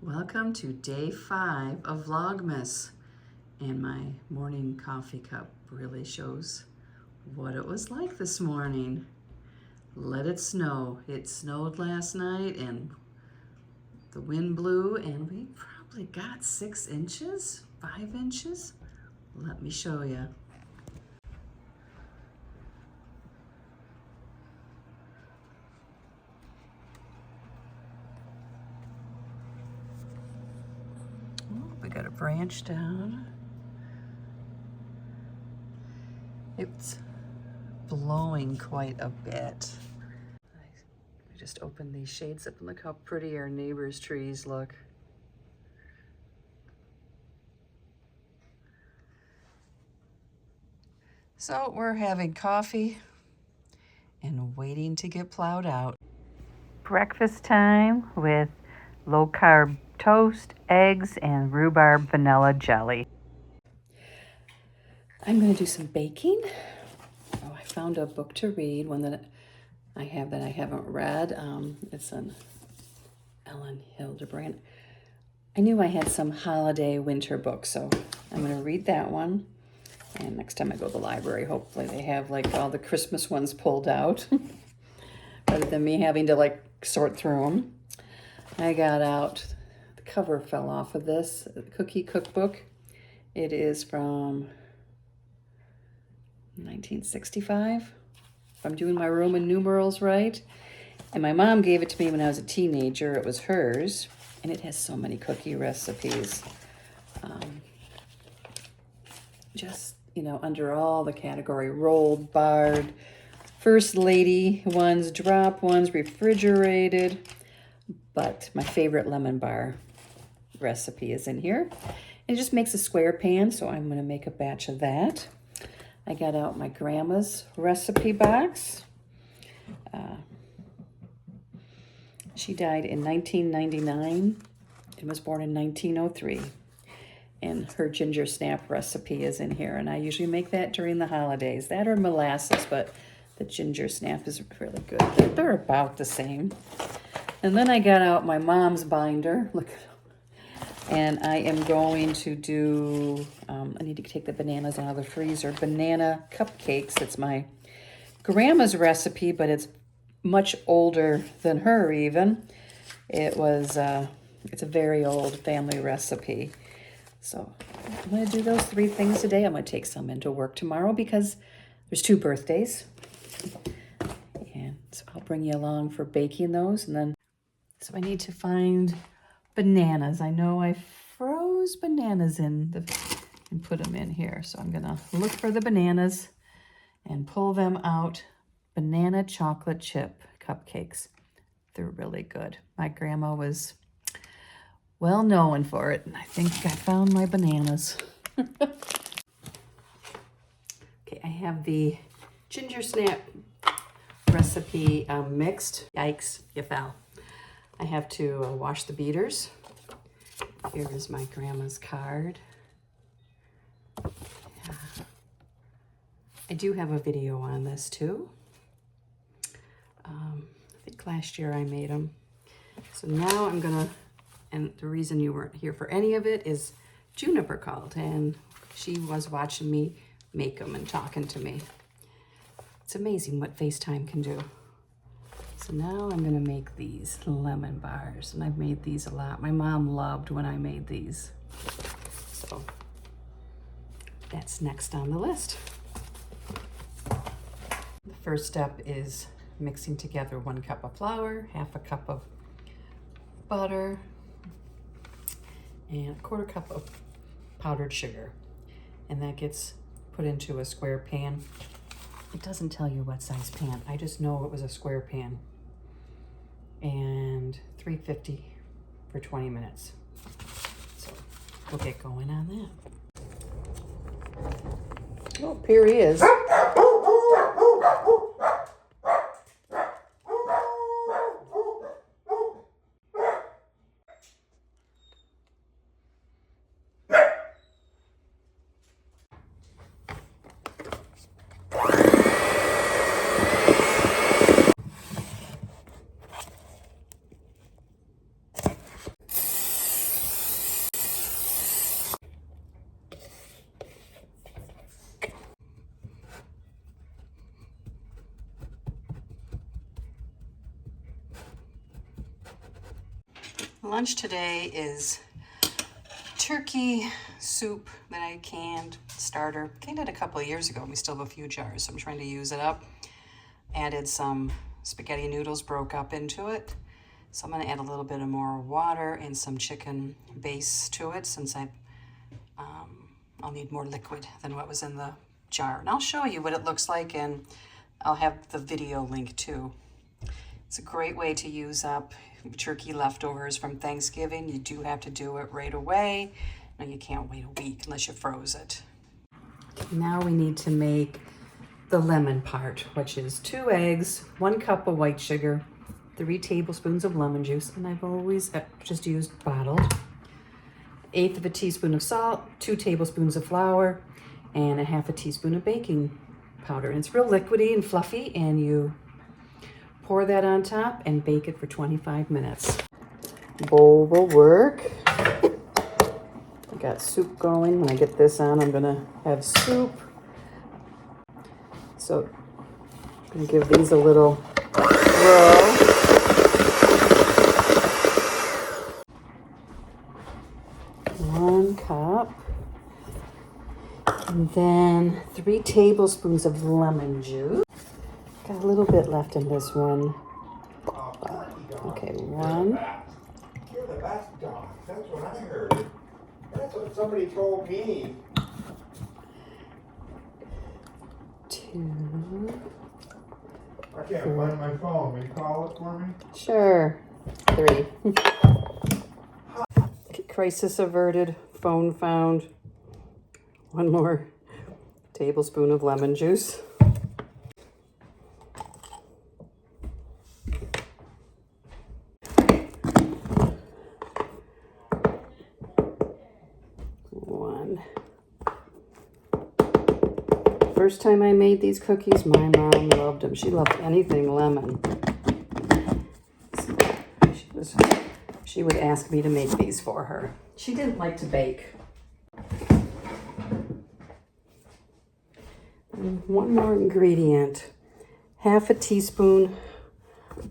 Welcome to day 5 of VLOGMAS, and my morning coffee cup really shows what it was like this morning. Let it snow. It snowed last night and the wind blew and we probably got 6 inches, 5 inches. Let me show you. We got a branch down. It's blowing quite a bit. I just opened these shades up and look how pretty our neighbor's trees look. So we're having coffee and waiting to get plowed out. Breakfast time with low-carb toast, eggs, and rhubarb vanilla jelly. I'm going to do some baking. Oh, I found a book to read, one that I haven't read. It's an Ellen Hildebrand. I knew I had some holiday winter books, so I'm going to read that one. And next time I go to the library, hopefully they have like all the Christmas ones pulled out rather than me having to like sort through them. I got out, the cover fell off of this cookie cookbook. It is from 1965, if I'm doing my Roman numerals right. And my mom gave it to me when I was a teenager. It was hers, and it has so many cookie recipes. Just, you know, under all the category, rolled, barred, first lady ones, drop ones, refrigerated. But my favorite lemon bar recipe is in here. It just makes a square pan, so I'm going to make a batch of that. I got out my grandma's recipe box. She died in 1999 and was born in 1903. And her ginger snap recipe is in here, and I usually make that during the holidays. That or molasses, but the ginger snap is really good. They're about the same. And then I got out my mom's binder. Look, and I am going to do, I need to take the bananas out of the freezer. Banana cupcakes. It's my grandma's recipe, but it's much older than her even. It was, it's a very old family recipe. So I'm going to do those 3 things today. I'm going to take some into work tomorrow because there's 2 birthdays. And so I'll bring you along for baking those. And then, so I need to find bananas. I know I froze bananas and put them in here. So I'm going to look for the bananas and pull them out. Banana chocolate chip cupcakes. They're really good. My grandma was well known for it, and I think I found my bananas. Okay, I have the ginger snap recipe mixed. Yikes, you fell. I have to wash the beaters. Here is my grandma's card. Yeah. I do have a video on this too. I think last year I made them. So now I'm gonna, and the reason you weren't here for any of it is Juniper called, and she was watching me make them and talking to me. It's amazing what FaceTime can do. So now I'm gonna make these lemon bars, and I've made these a lot. My mom loved when I made these. So that's next on the list. The first step is mixing together 1 cup of flour, 1/2 cup of butter, and 1/4 cup of powdered sugar. And that gets put into a square pan. It doesn't tell you what size pan. I just know it was a square pan. And 350 for 20 minutes. So we'll get going on that. Oh, here he is. Lunch today is turkey soup that I canned, starter. Canned it a couple of years ago and we still have a few jars, so I'm trying to use it up. Added some spaghetti noodles, broke up into it. So I'm gonna add a little bit of more water and some chicken base to it since I'll need more liquid than what was in the jar. And I'll show you what it looks like and I'll have the video link too. It's a great way to use up turkey leftovers from Thanksgiving. You do have to do it right away. No, you can't wait a week unless you froze it. Now we need to make the lemon part, which is 2 eggs, 1 cup of white sugar, 3 tablespoons of lemon juice, and I've always just used bottled, 1/8 of a teaspoon of salt, 2 tablespoons of flour, and 1/2 teaspoon of baking powder. And it's real liquidy and fluffy, and you pour that on top and bake it for 25 minutes. Bowl will work. I got soup going. When I get this on, I'm gonna have soup. So I'm gonna give these a little whirl. One cup. And then 3 tablespoons of lemon juice. Got a little bit left in this one. Okay, 1. You're the best dog. That's what I heard. That's what somebody told me. 2. I can't find my phone. Will you call it for me? Sure. 3. Okay, crisis averted. Phone found. 1 more tablespoon of lemon juice. First time I made these cookies, my mom loved them. She loved anything lemon. She would ask me to make these for her. She didn't like to bake. And 1 more ingredient, 1/2 teaspoon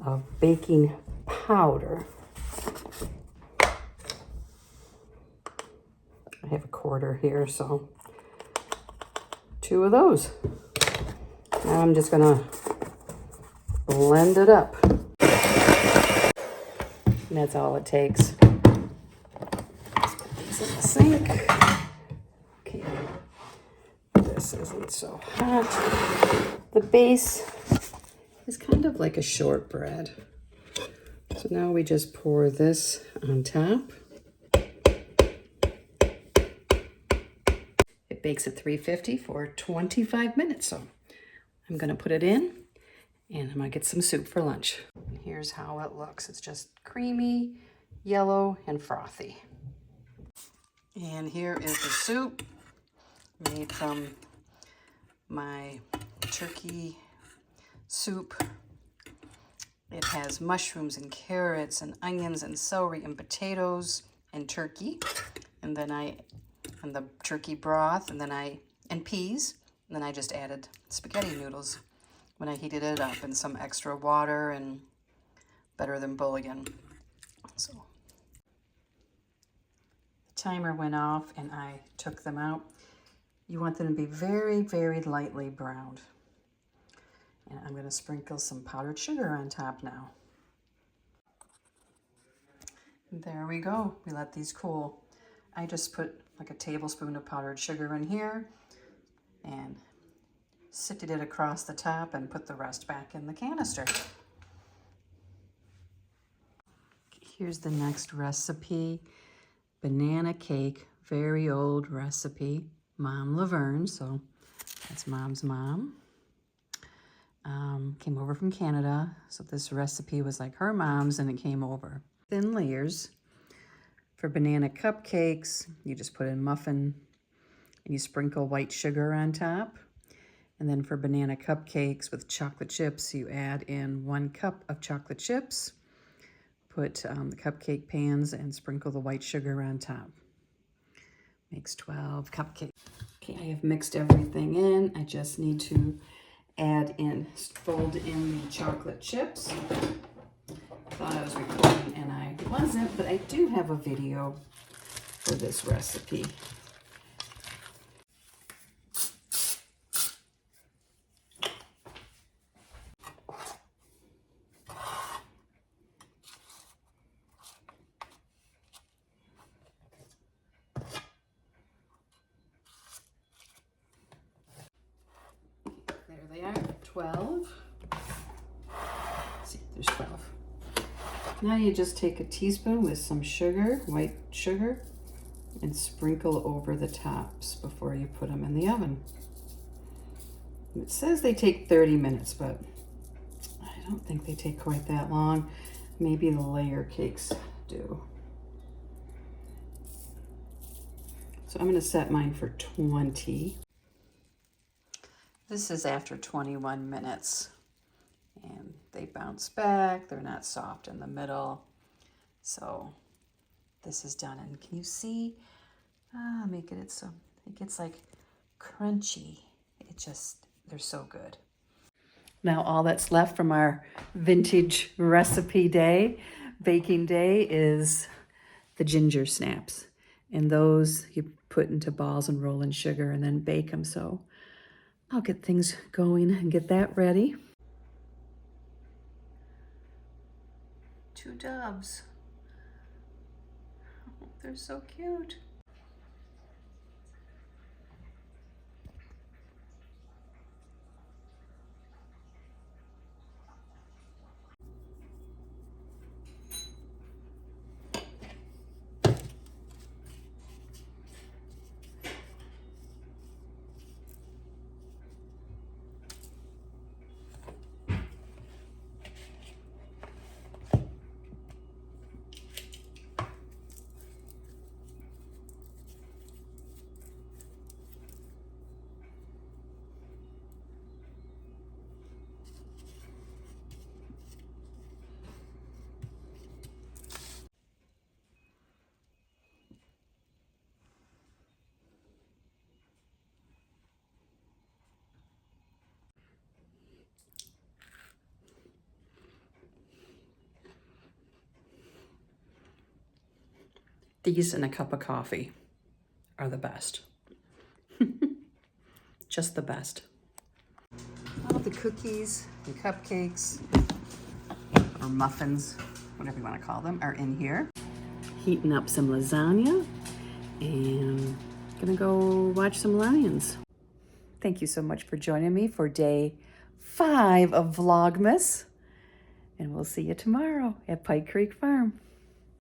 of baking powder. I have a quarter here, so 2 of those. Now I'm just gonna blend it up. And that's all it takes. Let's put these in the sink. Okay, this isn't so hot. The base is kind of like a shortbread. So now we just pour this on top. It bakes at 350 for 25 minutes. So I'm gonna put it in and I'm gonna get some soup for lunch. Here's how it looks. It's just creamy, yellow, and frothy. And here is the soup made from my turkey soup. It has mushrooms and carrots and onions and celery and potatoes and turkey. And then the turkey broth, and peas. And then I just added spaghetti noodles when I heated it up, and some extra water, and better than bouillon. So the timer went off and I took them out. You want them to be very, very lightly browned. And I'm gonna sprinkle some powdered sugar on top now. There we go. We let these cool. I just put like a tablespoon of powdered sugar in here and sifted it across the top and put the rest back in the canister. Here's the next recipe. Banana cake, very old recipe. Mom Laverne, so that's Mom's mom. Came over from Canada, so this recipe was like her mom's and it came over. Thin layers. For banana cupcakes, you just put in muffin and you sprinkle white sugar on top. And then for banana cupcakes with chocolate chips, you add in 1 cup of chocolate chips, put the cupcake pans and sprinkle the white sugar on top. Makes 12 cupcakes. Okay, I have mixed everything in. I just need to fold in the chocolate chips. Thought I was recording and I wasn't. wasn't, but I do have a video for this recipe. There they are, 12. Let's see, there's 12. Now you just take a teaspoon with some sugar, white sugar, and sprinkle over the tops before you put them in the oven. It says they take 30 minutes, but I don't think they take quite that long. Maybe the layer cakes do. So I'm going to set mine for 20. This is after 21 minutes. And they bounce back. They're not soft in the middle. So this is done. And can you see? Make it so it gets like crunchy. They're so good. Now all that's left from our vintage recipe day, baking day, is the ginger snaps. And those you put into balls and roll in sugar and then bake them. So I'll get things going and get that ready. 2 doves. Oh, they're so cute. These and a cup of coffee are the best. Just the best. All the cookies and cupcakes, or muffins, whatever you want to call them, are in here. Heating up some lasagna and gonna go watch some lions. Thank you so much for joining me for day 5 of Vlogmas. And we'll see you tomorrow at Pike Creek Farm.